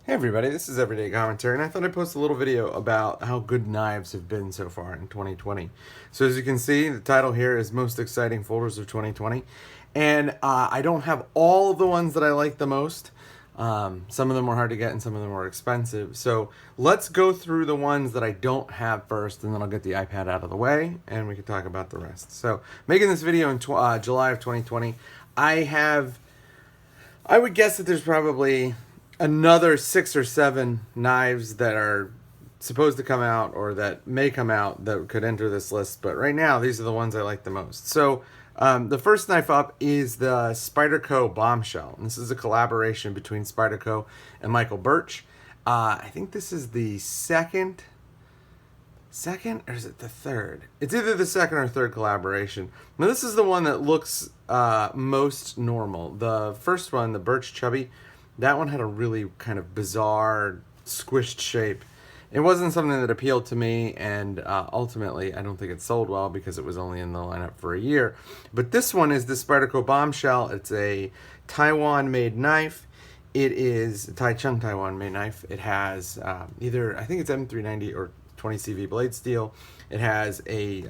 Hey everybody, this is Everyday Commentary, and I thought I'd post a little video about how good knives have been so far in 2020. So as you can see, the title here is Most Exciting Folders of 2020, and I don't have all of the ones that I like the most. Some of them were hard to get and some of them were expensive. So let's go through the ones that I don't have first, and then I'll get the iPad out of the way, and we can talk about the rest. So making this video in July of 2020, I would guess that there's probably another 6 or 7 knives that are supposed to come out or that may come out that could enter this list. But right now, these are the ones I like the most. So the first knife up is the Spyderco Bombshell. And this is a collaboration between Spyderco and Michael Birch. I think this is the second, or is it the third? It's either the second or third collaboration. Now this is the one that looks most normal. The first one, the Birch Chubby, that one had a really kind of bizarre, squished shape. It wasn't something that appealed to me, and ultimately, I don't think it sold well because it was only in the lineup for a year. But this one is the Spyderco Bombshell. It's a Taiwan-made knife. It is a Taichung Taiwan-made knife. It has either, I think it's M390 or 20CV blade steel. It has a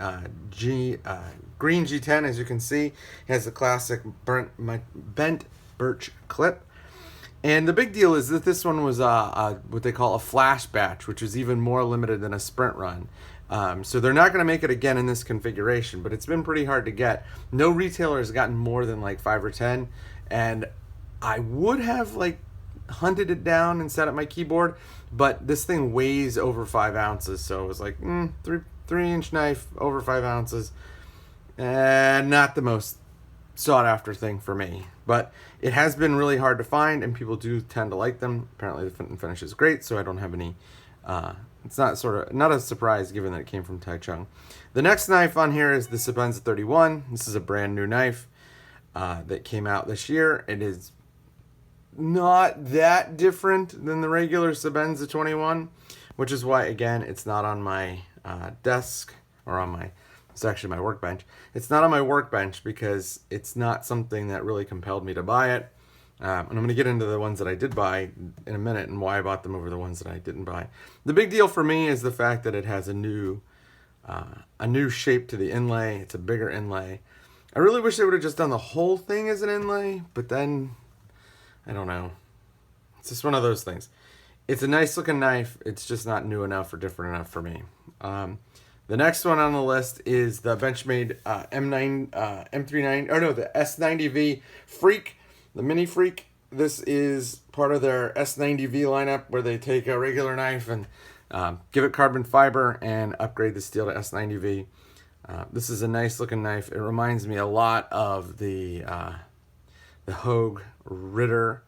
green G10, as you can see. It has a classic bent birch clip. And the big deal is that this one was what they call a flash batch, which is even more limited than a sprint run. So they're not going to make it again in this configuration, but it's been pretty hard to get. No retailer has gotten more than like 5 or 10, and I would have like hunted it down and set up my keyboard, but this thing weighs over 5 ounces, so it was like 3-inch knife over 5 ounces, and not the most sought after thing for me. But it has been really hard to find, and people do tend to like them. Apparently the fit and finish is great, so I don't have any it's not a surprise given that it came from Taichung. The next knife on here is the Sebenza 31. This is a brand new knife that came out this year. It is not that different than the regular Sebenza 21, which is why, again, it's not on my desk or on my, it's actually my workbench. It's not on my workbench because it's not something that really compelled me to buy it. And I'm going to get into the ones that I did buy in a minute and why I bought them over the ones that I didn't buy. The big deal for me is the fact that it has a new shape to the inlay. It's a bigger inlay. I really wish they would have just done the whole thing as an inlay, but then, I don't know. It's just one of those things. It's a nice looking knife. It's just not new enough or different enough for me. The next one on the list is the Benchmade the S90V Freak, the Mini Freak. This is part of their S90V lineup where they take a regular knife and give it carbon fiber and upgrade the steel to S90V. This is a nice looking knife. It reminds me a lot of the Hogue Ritter,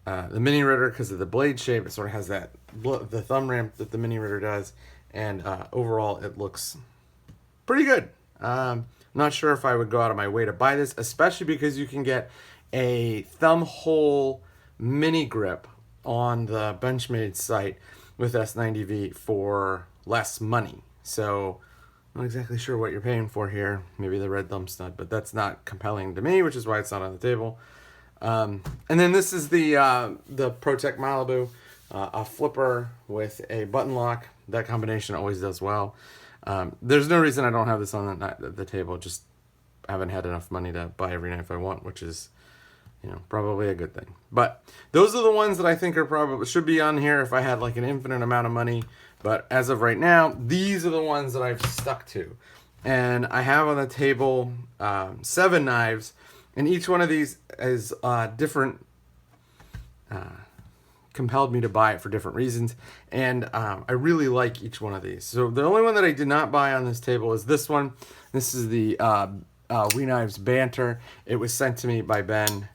the Mini Ritter, because of the blade shape. It sort of has that the thumb ramp that the Mini Ritter does. And overall, it looks pretty good. Not sure if I would go out of my way to buy this, especially because you can get a thumb hole mini grip on the Benchmade site with S90V for less money. So I'm not exactly sure what you're paying for here. Maybe the red thumb stud, but that's not compelling to me, which is why it's not on the table. And then this is the ProTech Malibu, a flipper with a button lock. That combination always does well. There's no reason I don't have this on the table. Just haven't had enough money to buy every knife I want, which is, probably a good thing. But those are the ones that I think should be on here if I had like an infinite amount of money. But as of right now, these are the ones that I've stuck to. And I have on the table 7 knives, and each one of these is different. Compelled me to buy it for different reasons, and I really like each one of these. So the only one that I did not buy on this table is this one. This is the Knives Banter. It was sent to me by Ben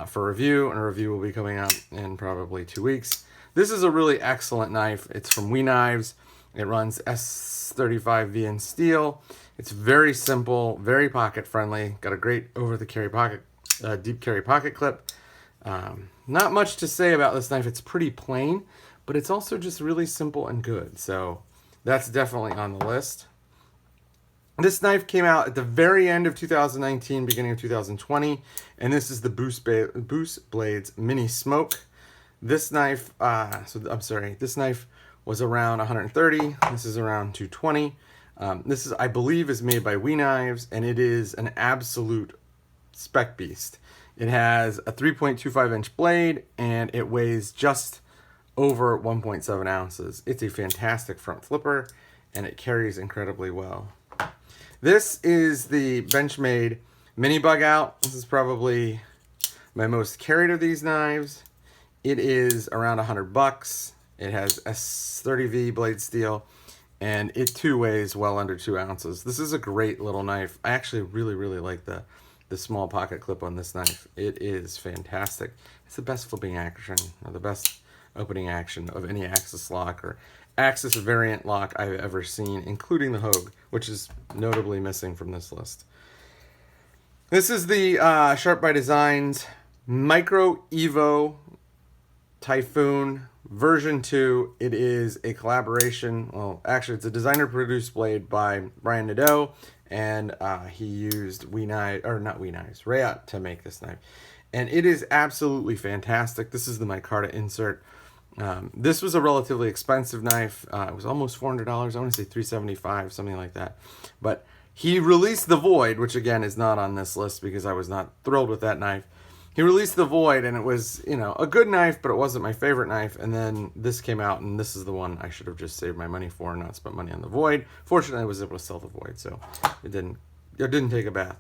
for review, and a review will be coming out in probably 2 weeks. This is a really excellent knife. It's from Knives. It runs S35V in steel. It's very simple, very pocket friendly. Got a great over-the-carry pocket, deep carry pocket clip. Not much to say about this knife. It's pretty plain, but it's also just really simple and good. So that's definitely on the list. This knife came out at the very end of 2019, beginning of 2020, and this is the Boost Blades Mini Smoke. This knife, this knife was around 130. This is around 220. This is, I believe, is made by Knives, and it is an absolute spec beast. It has a 3.25 inch blade, and it weighs just over 1.7 ounces. It's a fantastic front flipper, and it carries incredibly well. This is the Benchmade Mini Bug Out. This is probably my most carried of these knives. It is around $100. It has S30V blade steel, and it too weighs well under 2 ounces. This is a great little knife. I actually really like the small pocket clip on this knife. It is fantastic. It's the best flipping action, or the best opening action of any Axis lock or Axis variant lock I've ever seen, including the Hogue, which is notably missing from this list. This is the Sharp by Designs Micro Evo Typhoon version 2. It is a collaboration. Well, actually, it's a designer-produced blade by Brian Nadeau, and he used Rayot to make this knife. And it is absolutely fantastic. This is the micarta insert. This was a relatively expensive knife. It was almost $400. I want to say $375, something like that. But he released the Void, which again is not on this list because I was not thrilled with that knife. He released the Void, and it was, you know, a good knife, but it wasn't my favorite knife. And then this came out, and this is the one I should have just saved my money for and not spent money on the Void. Fortunately, I was able to sell the Void, so it didn't take a bath.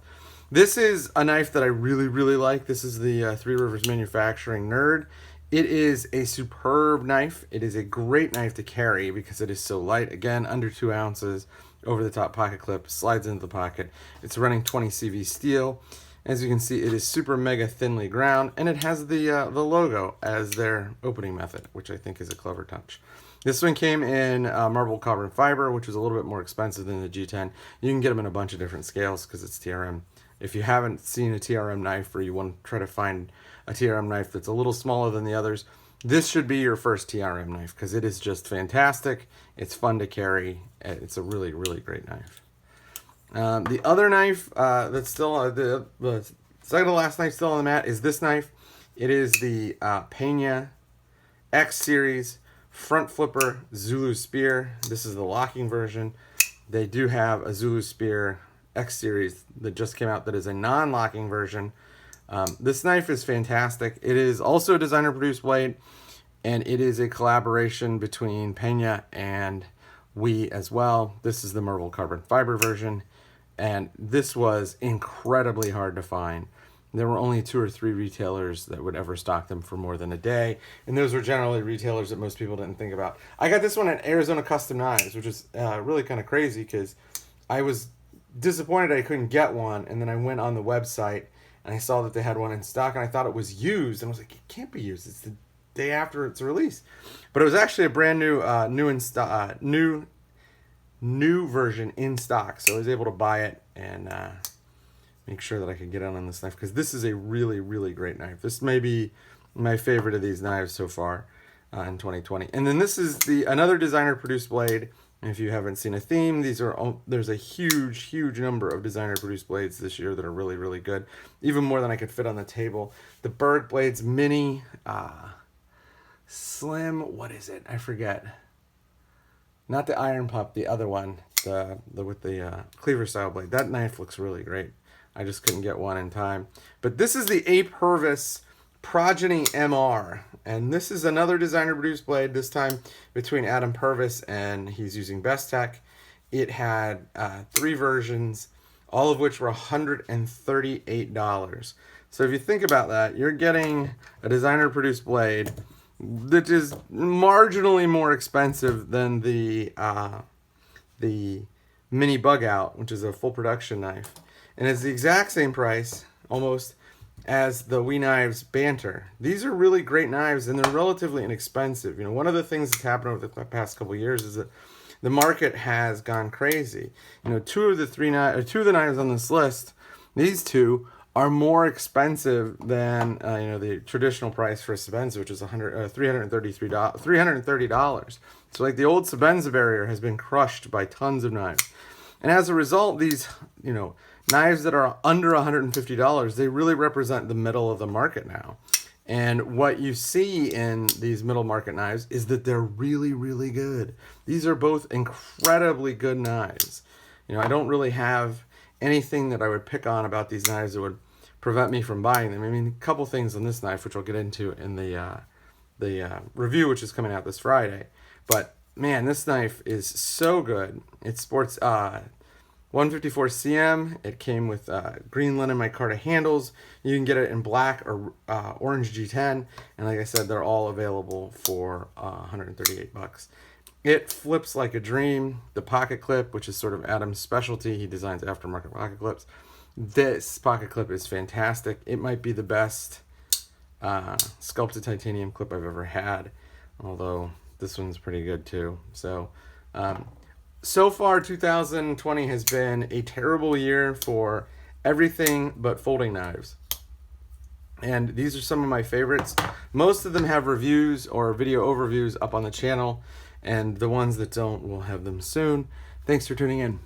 This is a knife that I really like. This is the Three Rivers Manufacturing Nerd. It is a superb knife. It is a great knife to carry because it is so light. Again, under 2 ounces, over the top pocket clip, slides into the pocket. It's running 20 CV steel. As you can see, it is super mega thinly ground, and it has the logo as their opening method, which I think is a clever touch. This one came in marble carbon fiber, which is a little bit more expensive than the G10. You can get them in a bunch of different scales because it's TRM. If you haven't seen a TRM knife, or you want to try to find a TRM knife that's a little smaller than the others, this should be your first TRM knife because it is just fantastic. It's fun to carry. It's a really great knife. The other knife that's still the second to last knife still on the mat is this knife. It is the Penia X Series front flipper Zulu spear. This is the locking version. They do have a Zulu spear X Series that just came out that is a non-locking version. This knife is fantastic. It is also a designer-produced blade, and it is a collaboration between Penia and we as well. This is the marble carbon fiber version, and this was incredibly hard to find. There were only 2 or 3 retailers that would ever stock them for more than a day, and those were generally retailers that most people didn't think about. I got this one at Arizona Custom Knives, which is really kind of crazy because I was disappointed I couldn't get one, and then I went on the website and I saw that they had one in stock, and I thought it was used, and I was like, it can't be used. It's the day after its release. But it was actually a brand new new version in stock, so I was able to buy it and make sure that I could get on this knife because this is a really great knife. This may be my favorite of these knives so far in 2020. And then this is another designer produced blade. And if you haven't seen a theme, there's a huge number of designer produced blades this year that are really good, even more than I could fit on the table. The Berg Blades Mini Slim, what is it? I forget. Not the Iron Pup, the other one, with the cleaver style blade. That knife looks really great. I just couldn't get one in time. But this is the A. Purvis Progeny MR, and this is another designer produced blade, this time between Adam Purvis, and he's using Best Tech. It had 3 versions, all of which were $138. So if you think about that, you're getting a designer produced blade that is marginally more expensive than the Mini Bug Out, which is a full production knife, and it's the exact same price almost as the Knives Banter. These are really great knives, and they're relatively inexpensive. You know, one of the things that's happened over the past couple of years is that the market has gone crazy. You know, two of the knives on this list, these two are more expensive than the traditional price for a Sebenza, which is $330. So like the old Sebenza barrier has been crushed by tons of knives, and as a result, these knives that are under $150, they really represent the middle of the market now. And what you see in these middle market knives is that they're really, really good. These are both incredibly good knives. You know, I don't really have anything that I would pick on about these knives that would prevent me from buying them. I mean, a couple things on this knife, which we'll get into in the review, which is coming out this Friday. But man, this knife is so good. It sports 154 cm. It came with green linen micarta handles. You can get it in black or orange G10, and like I said, they're all available for $138. It flips like a dream. The pocket clip, which is sort of Adam's specialty, he designs aftermarket pocket clips. This pocket clip is fantastic. It might be the best sculpted titanium clip I've ever had, although this one's pretty good too. So far 2020 has been a terrible year for everything but folding knives, and these are some of my favorites. Most of them have reviews or video overviews up on the channel, and the ones that don't will have them soon. Thanks for tuning in.